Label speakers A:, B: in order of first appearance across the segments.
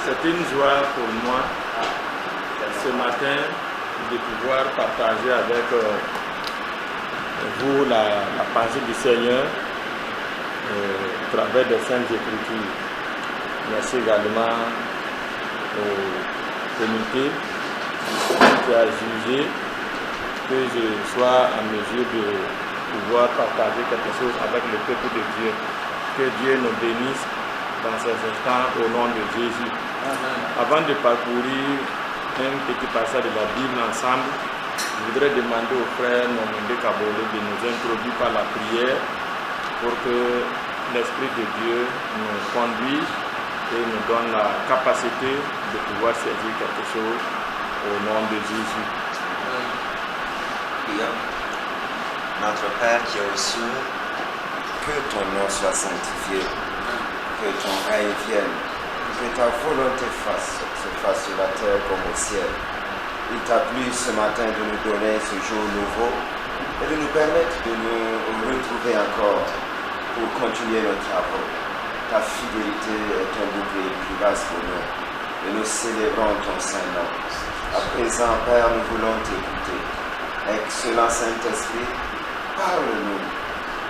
A: C'est une joie pour moi ce matin de pouvoir partager avec vous la pensée du Seigneur au travers des Saintes Écritures. Merci également au comité qui a jugé que je sois en mesure de pouvoir partager quelque chose avec le peuple de Dieu. Que Dieu nous bénisse dans ces instants au nom de Jésus. Amen. Avant de parcourir un petit passage de la Bible ensemble, je voudrais demander au frère Nomende Kabole de nous introduire par la prière pour que l'Esprit de Dieu nous conduise et nous donne la capacité de pouvoir saisir quelque chose au nom de Jésus.
B: Prions. Notre Père qui est aux cieux, que ton nom soit sanctifié, que ton règne vienne, que ta volonté se fasse sur la terre comme au ciel. Il t'a plu ce matin de nous donner ce jour nouveau et de nous permettre de nous retrouver encore pour continuer nos travaux. Ta fidélité est un bouclier plus vaste pour nous et nous célébrons ton Saint-Nom. À présent, Père, nous voulons t'écouter. Excellent Saint-Esprit, parle-nous,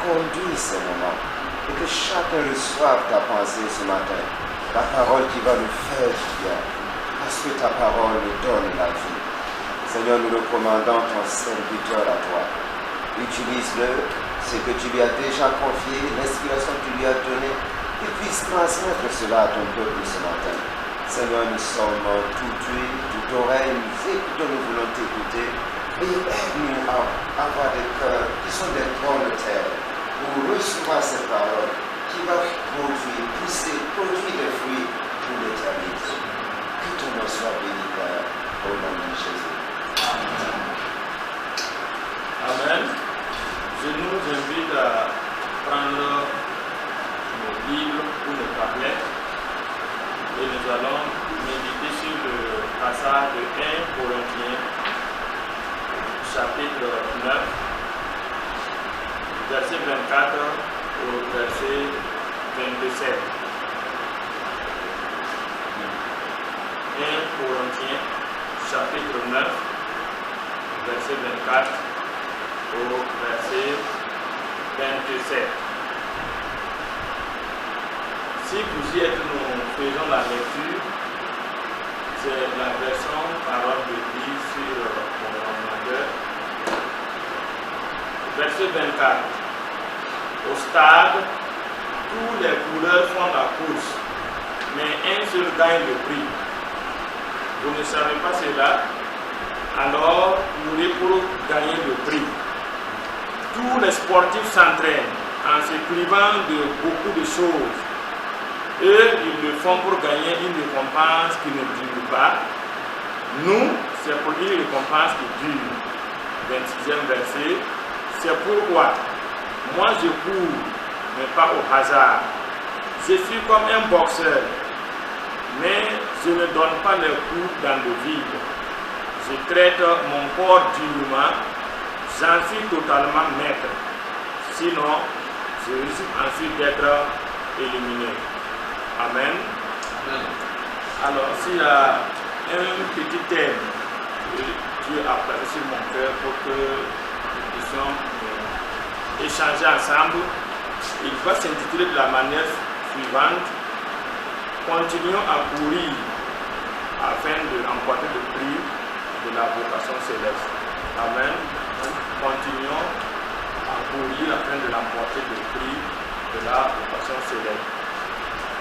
B: conduis ces moments et que chacun reçoive ta pensée ce matin, la parole qui va nous faire du bien, parce que ta parole nous donne la vie. Seigneur, nous recommandons ton serviteur à toi. Utilise-le, ce que tu lui as déjà confié, l'inspiration que tu lui as donnée, qu'il puisse transmettre cela à ton peuple ce matin. Seigneur, nous sommes tout yeux, tout oreille, nous écoutons, nous voulons t'écouter. Et aide-nous à avoir des cœurs qui sont des bonnes terres pour recevoir cette parole qui va produire, pousser, produire des fruits pour l'éternité. Que ton nom soit béni, Père, au nom de Jésus. Amen.
A: Amen. Je nous invite à prendre nos Bibles ou nos tablettes et nous allons méditer sur le passage de 1 Corinthiens chapitre 9, verset 24 au verset 27. 1 Corinthiens chapitre 9, verset 24 au verset 27. Si vous y êtes, nous faisons la lecture. C'est la version parole de Dieu sur mon ordinateur. Verset 24. Au stade, tous les coureurs font la course, mais un seul gagne le prix. Vous ne savez pas cela? Alors, courez pour gagner le prix. Tous les sportifs s'entraînent en se privant de beaucoup de choses. Eux, ils le font pour gagner une récompense qui ne dure pas. Nous, c'est pour une récompense qui dure. 26e verset. C'est pourquoi moi je cours, mais pas au hasard. Je suis comme un boxeur, mais je ne donne pas les coups dans le vide. Je traite mon corps durement, j'en suis totalement maître. Sinon, je risque ensuite d'être éliminé. Amen. Alors, s'il y a un petit thème que Dieu a placé sur mon cœur pour que nous puissions échanger ensemble, il va s'intituler de la manière suivante: continuons à courir afin d'emporter le prix de la vocation céleste. Amen. Continuons à courir afin de l'emporter le prix de la vocation céleste.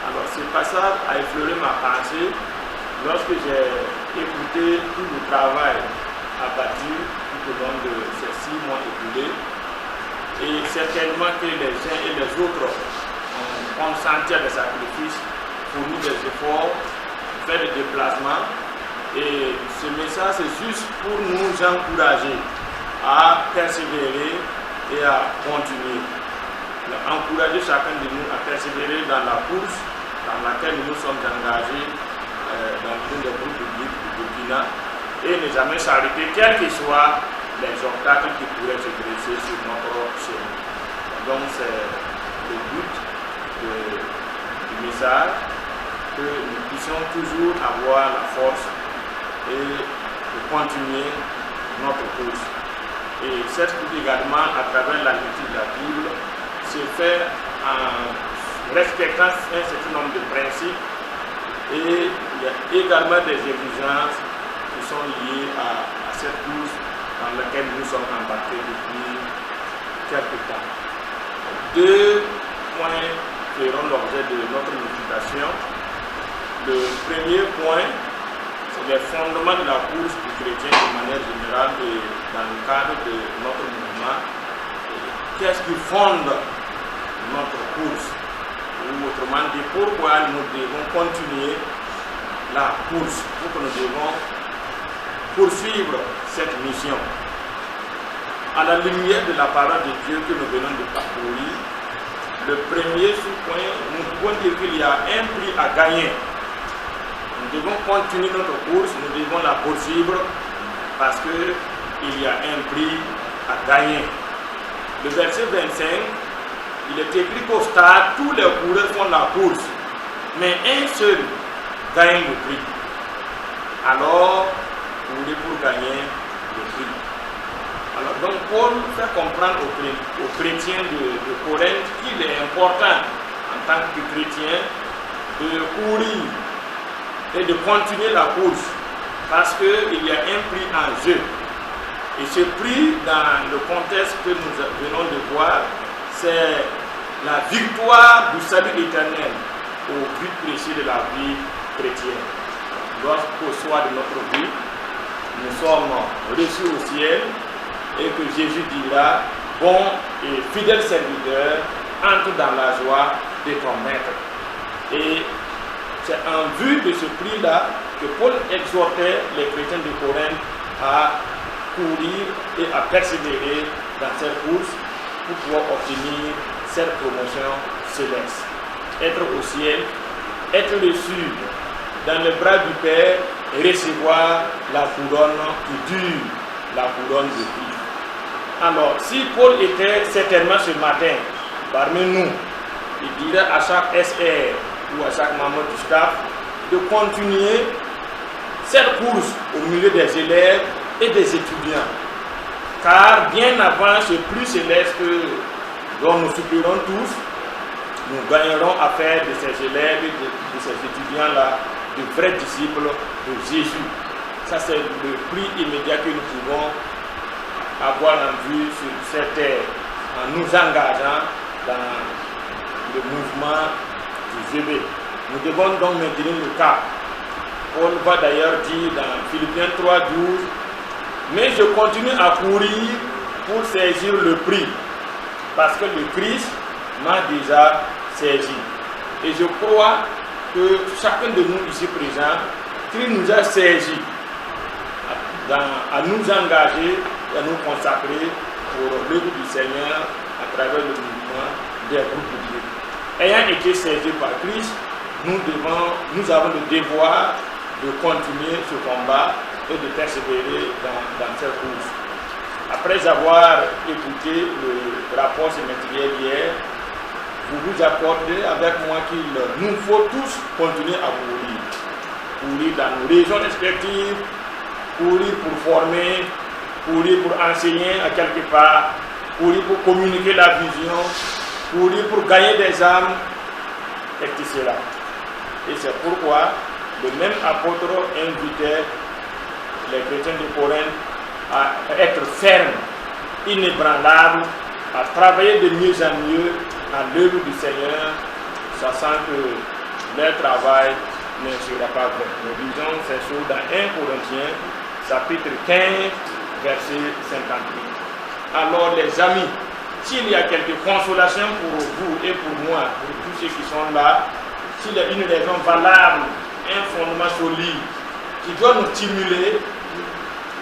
A: Alors, ce passage a effleuré ma pensée lorsque j'ai écouté tout le travail abattu tout au long de ces 6 mois écoulés. Et certainement que les uns et les autres ont consenti à des sacrifices, fourni des efforts, fait des déplacements. Et ce message, c'est juste pour nous encourager à persévérer et à continuer. Encourager chacun de nous à persévérer dans la course dans laquelle nous sommes engagés dans l'une des groupes publics du Burkina et ne jamais s'arrêter, quels que soient les obstacles qui pourraient se dresser sur notre chemin. Donc c'est le but du message. que nous puissions toujours avoir la force et de continuer notre course. Et cette course également, à travers la lecture de la Bible, se fait en respectant un certain nombre de principes, et il y a également des exigences qui sont liées à cette course dans laquelle nous sommes embarqués depuis quelque temps. Deux points feront l'objet de notre méditation. Le premier point, c'est les fondements de la course du chrétien de manière générale et dans le cadre de notre mouvement. Qu'est-ce qui fonde notre course? Ou autrement dit, pourquoi nous devons continuer la course, pourquoi nous devons poursuivre cette mission. À la lumière de la parole de Dieu que nous venons de parcourir, le premier sous-point, nous pouvons dire qu'il y a un prix à gagner. Nous devons continuer notre course, nous devons la poursuivre parce qu'il y a un prix à gagner. Le verset 25, il est écrit qu'au stade, tous les coureurs font la course, mais un seul gagne le prix. Alors, courez pour gagner le prix. Alors, donc, Paul fait comprendre aux chrétiens de Corinthe qu'il est important, en tant que chrétien, de courir et de continuer la course, parce qu'il y a un prix en jeu. Et ce prix, dans le contexte que nous venons de voir, c'est la victoire du salut éternel au but précieux de la vie chrétienne. Lorsqu'au soir de notre vie, nous sommes reçus au ciel et que Jésus dira, bon et fidèle serviteur, entre dans la joie de ton maître. Et c'est en vue de ce prix-là que Paul exhortait les chrétiens de Corinthe à courir et à persévérer dans cette course pour pouvoir obtenir cette promotion céleste. Être au ciel, être reçu dans les bras du Père et recevoir la couronne qui dure, la couronne de vie. Alors, si Paul était certainement ce matin parmi nous, il dirait à chaque SR ou à chaque membre du staff de continuer cette course au milieu des élèves et des étudiants. Car bien avant ce prix céleste dont nous soupirons tous, nous gagnerons à faire de ces élèves et de ces étudiants-là de vrais disciples de Jésus. Ça, c'est le prix immédiat que nous pouvons avoir en vue sur cette terre en nous engageant dans le mouvement du GB. Nous devons donc maintenir le cap. Paul va d'ailleurs dire dans Philippiens 3:12, mais je continue à courir pour saisir le prix, parce que le Christ m'a déjà saisi. Et je crois que chacun de nous ici présents, Christ nous a saisis à nous engager et à nous consacrer pour l'œuvre du Seigneur à travers le mouvement des groupes de Dieu. Ayant été saisis par Christ, nous avons le devoir de continuer ce combat et de persévérer dans cette course. Après avoir écouté le rapport sémestriel hier, vous vous accordez avec moi qu'il nous faut tous continuer à courir. Courir dans nos régions respectives, courir pour former, courir pour enseigner à quelque part, courir pour communiquer la vision, courir pour gagner des âmes, etc. Et c'est pourquoi le même apôtre invitait les chrétiens de Corinthe à être fermes, inébranlables, à travailler de mieux en mieux à l'œuvre du Seigneur, sachant que leur travail ne sera pas vain. Nous lisons ces choses dans 1 Corinthiens, chapitre 15, verset 58. Alors les amis, s'il y a quelque consolation pour vous et pour moi, pour tous ceux qui sont là, s'il y a une raison valable, un fondement solide qui doit nous stimuler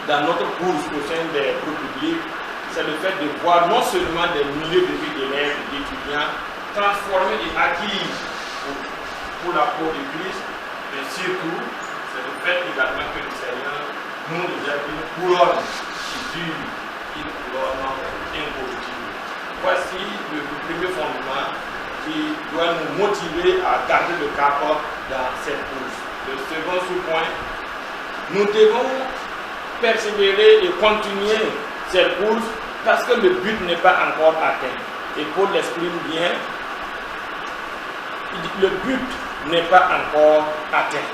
A: dans notre course au sein des groupes publics, c'est le fait de voir non seulement des milliers de vies d'élèves et d'étudiants transformés et acquis pour la cause de Christ, mais surtout, c'est le fait également que le Seigneur nous réserve une couronne qui dure, une couronne incorruptible. Voici le premier fondement qui doit nous motiver à garder le cap dans cette course. Le second sous-point, nous devons persévérer et continuer cette course parce que le but n'est pas encore atteint. Et Paul l'exprime bien, il dit que le but n'est pas encore atteint.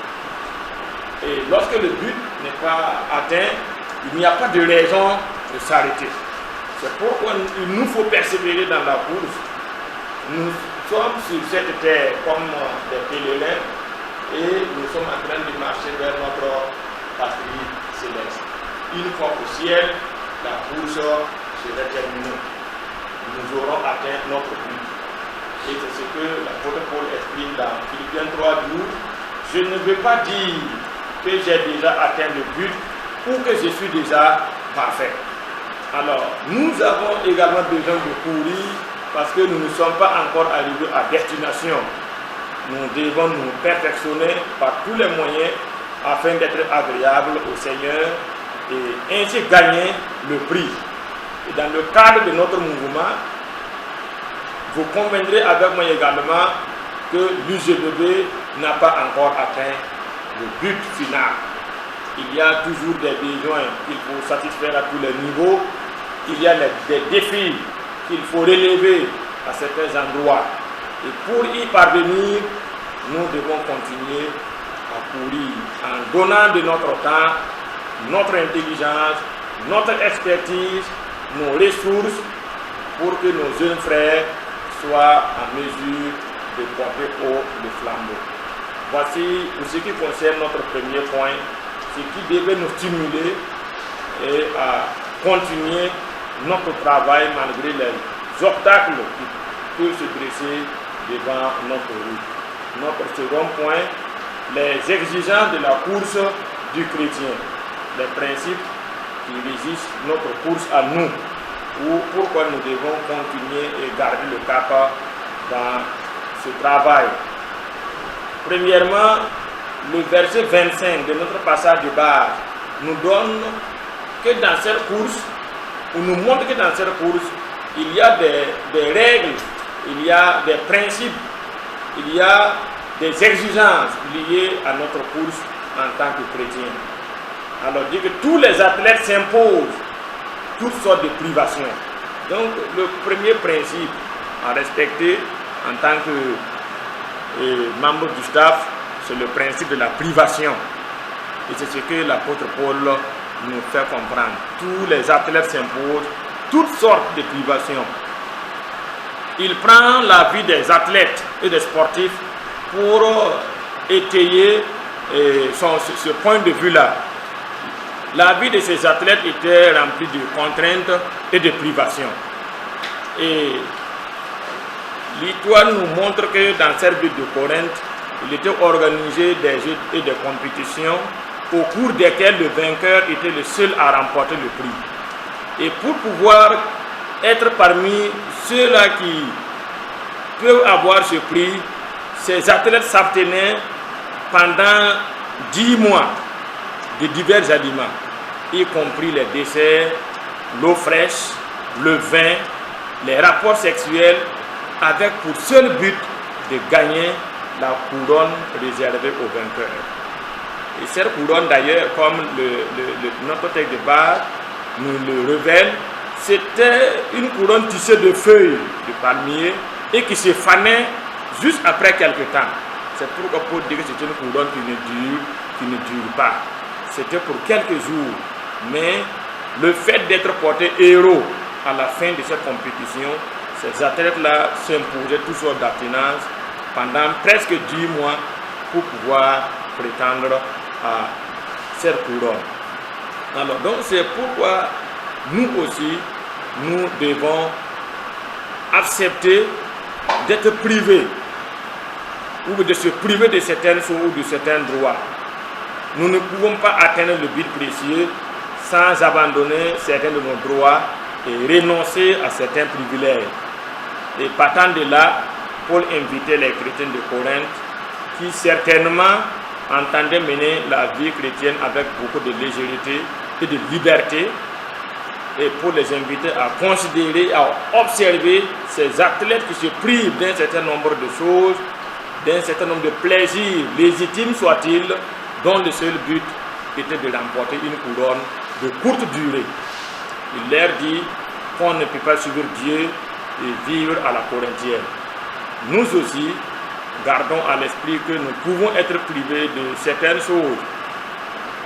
A: Et lorsque le but n'est pas atteint, il n'y a pas de raison de s'arrêter. C'est pourquoi il nous faut persévérer dans la course. Nous sommes sur cette terre comme des pèlerins et nous sommes en train de marcher vers notre patrie céleste. Une fois au ciel, la course sera terminée. Nous aurons atteint notre but. Et c'est ce que l'apôtre Paul exprime dans Philippiens 3:12. Je ne veux pas dire que j'ai déjà atteint le but ou que je suis déjà parfait. Alors, nous avons également besoin de courir parce que nous ne sommes pas encore arrivés à destination. Nous devons nous perfectionner par tous les moyens afin d'être agréables au Seigneur et ainsi gagner le prix. Et dans le cadre de notre mouvement, vous conviendrez avec moi également que l'UGBB n'a pas encore atteint le but final. Il y a toujours des besoins qu'il faut satisfaire à tous les niveaux. Il y a des défis qu'il faut relever à certains endroits. Et pour y parvenir, nous devons continuer à courir en donnant de notre temps, notre intelligence, notre expertise, nos ressources pour que nos jeunes frères soient en mesure de porter haut le flambeau. Voici pour ce qui concerne notre premier point, ce qui devait nous stimuler et à continuer notre travail malgré les obstacles qui peuvent se dresser devant notre route. Notre second point, les exigences de la course du chrétien, les principes qui régissent notre course à nous, ou pourquoi nous devons continuer et garder le cap dans ce travail. Premièrement, le verset 25 de notre passage de base nous donne que dans cette course, ou nous montre que dans cette course, il y a des règles, il y a des principes, il y a des exigences liées à notre course en tant que chrétien. Alors, dit que tous les athlètes s'imposent toutes sortes de privations. Donc, le premier principe à respecter en tant que membre du staff, c'est le principe de la privation. Et c'est ce que l'apôtre Paul nous fait comprendre. Tous les athlètes s'imposent toutes sortes de privations. Il prend la vie des athlètes et des sportifs pour étayer ce point de vue-là. La vie de ces athlètes était remplie de contraintes et de privations. Et l'histoire nous montre que dans cette ville de Corinthe, il était organisé des jeux et des compétitions au cours desquelles le vainqueur était le seul à remporter le prix. Et pour pouvoir être parmi ceux-là qui peuvent avoir ce prix, ces athlètes s'abstenaient pendant 10 mois de divers aliments, y compris les desserts, l'eau fraîche, le vin, les rapports sexuels, avec pour seul but de gagner la couronne réservée aux vainqueurs. Et cette couronne d'ailleurs, comme notre texte de base nous le révèle, c'était une couronne tissée de feuilles de palmier et qui se fanait juste après quelques temps. C'est pourquoi Paul dit que c'est une couronne qui ne dure pas. C'était pour quelques jours, mais le fait d'être porté héros à la fin de cette compétition, ces athlètes-là s'imposaient toutes sortes d'abstinence pendant presque 10 mois pour pouvoir prétendre à cette couronne. Alors donc c'est pourquoi nous aussi, nous devons accepter d'être privés ou de se priver de certaines choses ou de certains droits. Nous ne pouvons pas atteindre le but précieux sans abandonner certains de nos droits et renoncer à certains privilèges. Et partant de là, Paul invitait les chrétiens de Corinthe qui certainement entendaient mener la vie chrétienne avec beaucoup de légèreté et de liberté, et pour les inviter à considérer, à observer ces athlètes qui se privent d'un certain nombre de choses, d'un certain nombre de plaisirs, légitimes soient-ils, dont le seul but était de remporter une couronne de courte durée. Il leur dit qu'on ne peut pas suivre Dieu et vivre à la corinthienne. Nous aussi, gardons à l'esprit que nous pouvons être privés de certaines choses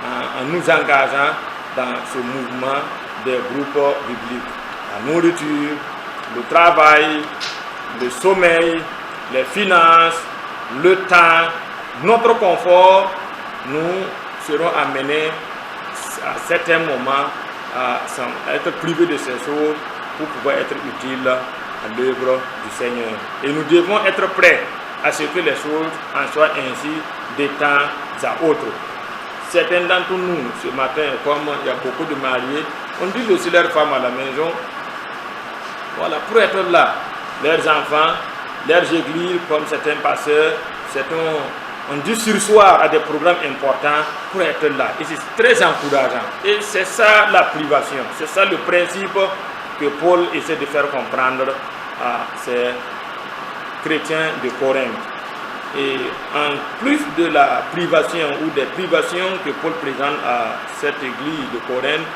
A: en nous engageant dans ce mouvement des groupes bibliques. La nourriture, le travail, le sommeil, les finances, le temps, notre confort, nous serons amenés à certains moments à être privés de ces choses pour pouvoir être utiles à l'œuvre du Seigneur. Et nous devons être prêts à ce que les choses en soient ainsi de temps à autre. Certains d'entre nous, ce matin, comme il y a beaucoup de mariés, on dit aussi leurs femmes à la maison, voilà, pour être là, leurs enfants, leurs églises, comme certains pasteurs, certains ont dû surseoir à des programmes importants pour être là. Et c'est très encourageant. Et c'est ça la privation, c'est ça le principe que Paul essaie de faire comprendre à ces chrétiens de Corinthe. Et en plus de la privation ou des privations que Paul présente à cette église de Corinthe,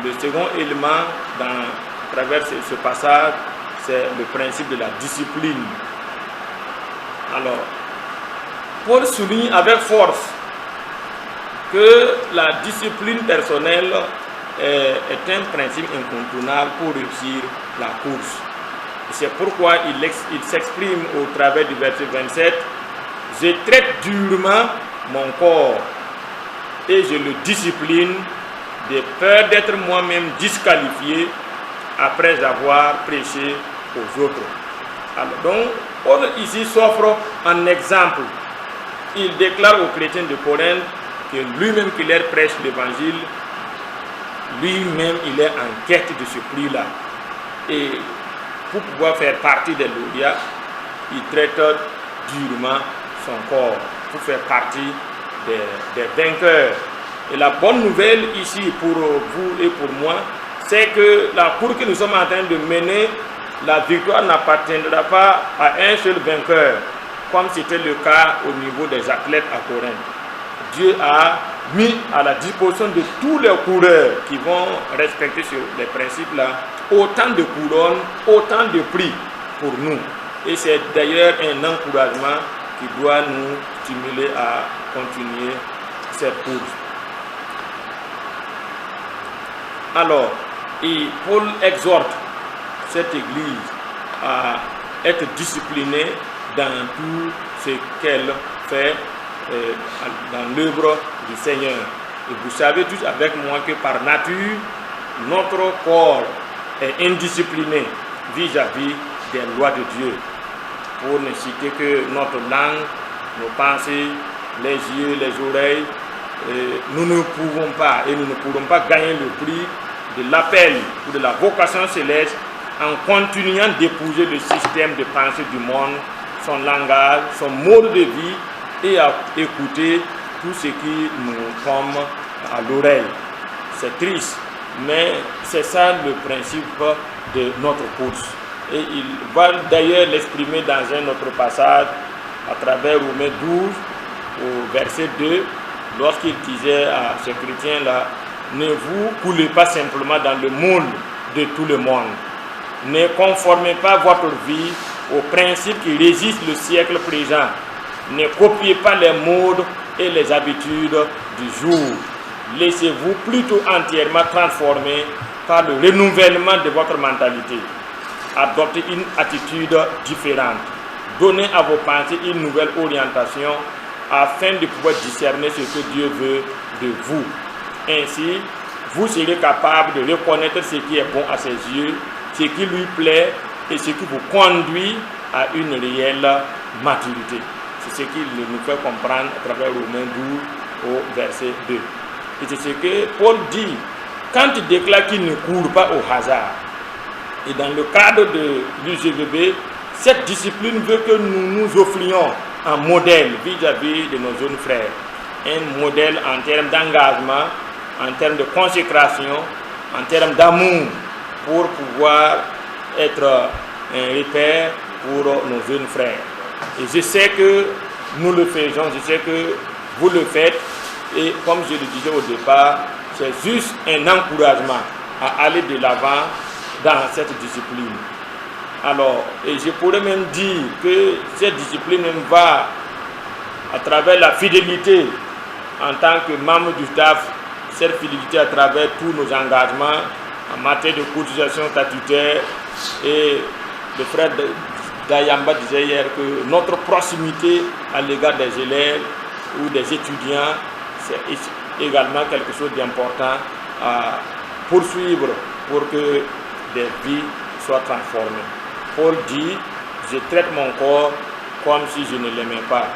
A: le second élément à travers ce passage, c'est le principe de la discipline. Alors, Paul souligne avec force que la discipline personnelle est un principe incontournable pour réussir la course. C'est pourquoi il s'exprime au travers du verset 27, « Je traite durement mon corps et je le discipline de peur d'être moi-même disqualifié après avoir prêché aux autres. » Alors donc, Paul ici s'offre un exemple. Il déclare aux chrétiens de Corinthe que lui-même qui leur prêche l'évangile, lui-même il est en quête de ce prix-là. Et pour pouvoir faire partie des lauréats, il traite durement son corps pour faire partie des vainqueurs. Et la bonne nouvelle ici pour vous et pour moi, c'est que la course que nous sommes en train de mener, la victoire n'appartiendra pas à un seul vainqueur, comme c'était le cas au niveau des athlètes à Corinthe. Dieu a mis à la disposition de tous les coureurs qui vont respecter les principes-là, autant de couronnes, autant de prix pour nous. Et c'est d'ailleurs un encouragement qui doit nous stimuler à continuer cette course. Alors, et Paul exhorte cette église à être disciplinée dans tout ce qu'elle fait dans l'œuvre du Seigneur. Et vous savez tous avec moi que par nature, notre corps est indiscipliné vis-à-vis des lois de Dieu. Pour ne citer que notre langue, nos pensées, les yeux, les oreilles, nous ne pouvons pas et nous ne pourrons pas gagner le prix de l'appel ou de la vocation céleste en continuant d'épouser le système de pensée du monde, son langage, son mode de vie et à écouter tout ce qui nous tombe à l'oreille. C'est triste, mais c'est ça le principe de notre course. Et il va d'ailleurs l'exprimer dans un autre passage à travers Romains 12 au verset 2 lorsqu'il disait à ces chrétiens-là, ne vous coulez pas simplement dans le moule de tout le monde. Ne conformez pas votre vie aux principes qui résistent le siècle présent. Ne copiez pas les modes et les habitudes du jour. Laissez-vous plutôt entièrement transformer par le renouvellement de votre mentalité. Adoptez une attitude différente. Donnez à vos pensées une nouvelle orientation afin de pouvoir discerner ce que Dieu veut de vous. Ainsi, vous serez capable de reconnaître ce qui est bon à ses yeux, ce qui lui plaît et ce qui vous conduit à une réelle maturité. C'est ce qu'il nous fait comprendre à travers Romains 12 au verset 2. Et c'est ce que Paul dit quand il déclare qu'il ne court pas au hasard. Et dans le cadre du GVB, cette discipline veut que nous nous offrions un modèle vis-à-vis de nos jeunes frères. Un modèle en termes d'engagement, en termes de consécration, en termes d'amour, pour pouvoir être un repère pour nos jeunes frères. Et je sais que nous le faisons, je sais que vous le faites. Et comme je le disais au départ, c'est juste un encouragement à aller de l'avant dans cette discipline. Alors, et je pourrais même dire que cette discipline va à travers la fidélité en tant que membre du staff, cette fidélité à travers tous nos engagements en matière de cotisation statutaire. Et le frère Dayamba disait hier que notre proximité à l'égard des élèves ou des étudiants, c'est également quelque chose d'important à poursuivre pour que des vies soient transformées. Paul dit, je traite mon corps comme si je ne l'aimais pas.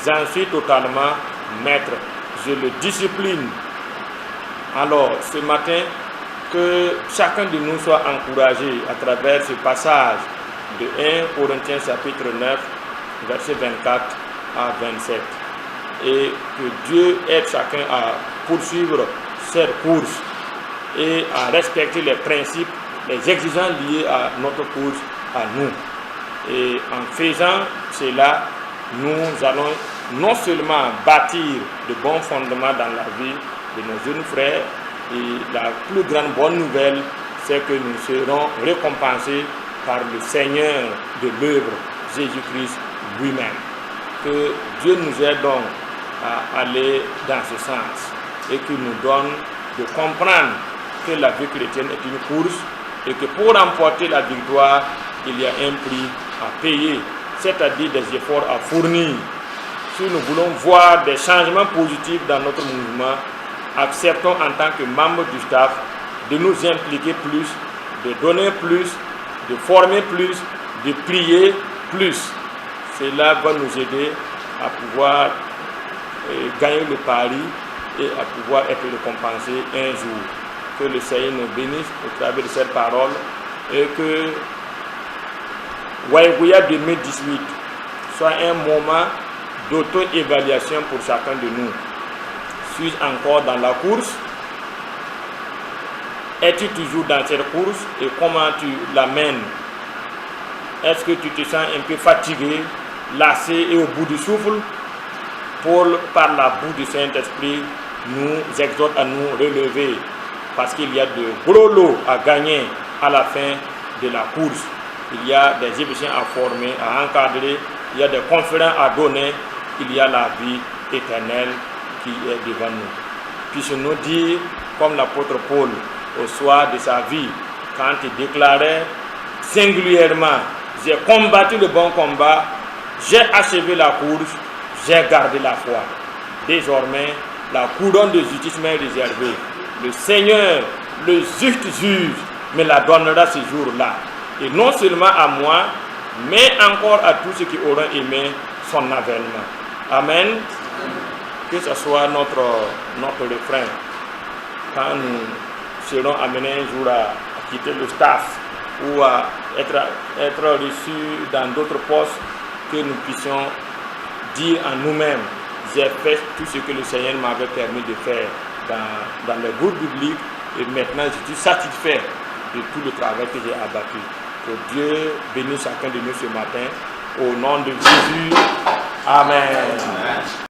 A: J'en suis totalement maître. Je le discipline. Alors, ce matin, que chacun de nous soit encouragé à travers ce passage de 1 Corinthiens chapitre 9, verset 24 à 27. Et que Dieu aide chacun à poursuivre cette course et à respecter les principes, les exigences liées à notre course, à nous. Et en faisant cela, nous allons non seulement bâtir de bons fondements dans la vie de nos jeunes frères, et la plus grande bonne nouvelle, c'est que nous serons récompensés par le Seigneur de l'œuvre, Jésus-Christ lui-même. Que Dieu nous aide donc à aller dans ce sens et qu'il nous donne de comprendre que la vie chrétienne est une course et que pour remporter la victoire, il y a un prix à payer, c'est-à-dire des efforts à fournir. Si nous voulons voir des changements positifs dans notre mouvement, acceptons en tant que membres du staff de nous impliquer plus, de donner plus, de former plus, de prier plus. Cela va nous aider à pouvoir gagner le pari et à pouvoir être récompensé un jour. Que le Seigneur nous bénisse au travers de cette parole et que Waïgouya 2018 soit un moment d'auto-évaluation pour chacun de nous. Suis-je encore dans la course? Es-tu toujours dans cette course et comment tu l'amènes? Est-ce que tu te sens un peu fatigué, lassé et au bout du souffle? Paul, par la boue du Saint-Esprit, nous exhorte à nous relever parce qu'il y a de gros lots à gagner à la fin de la course. Il y a des Égyptiens à former, à encadrer, il y a des conférences à donner, il y a la vie éternelle qui est devant nous. Puissions-nous dire, comme l'apôtre Paul, au soir de sa vie, quand il déclarait singulièrement, j'ai combattu le bon combat, j'ai achevé la course, j'ai gardé la foi. Désormais, la couronne de justice m'est réservée. Le Seigneur, le juste juge, me la donnera ce jour-là. Et non seulement à moi, mais encore à tous ceux qui auront aimé son avènement. Amen. Que ce soit notre refrain. Quand nous serons amenés un jour à quitter le staff ou à être reçus dans d'autres postes, que nous puissions dire en nous-mêmes, j'ai fait tout ce que le Seigneur m'avait permis de faire dans le groupe biblique et maintenant je suis satisfait de tout le travail que j'ai abattu. Que Dieu bénisse chacun de nous ce matin. Au nom de Jésus. Amen. Amen.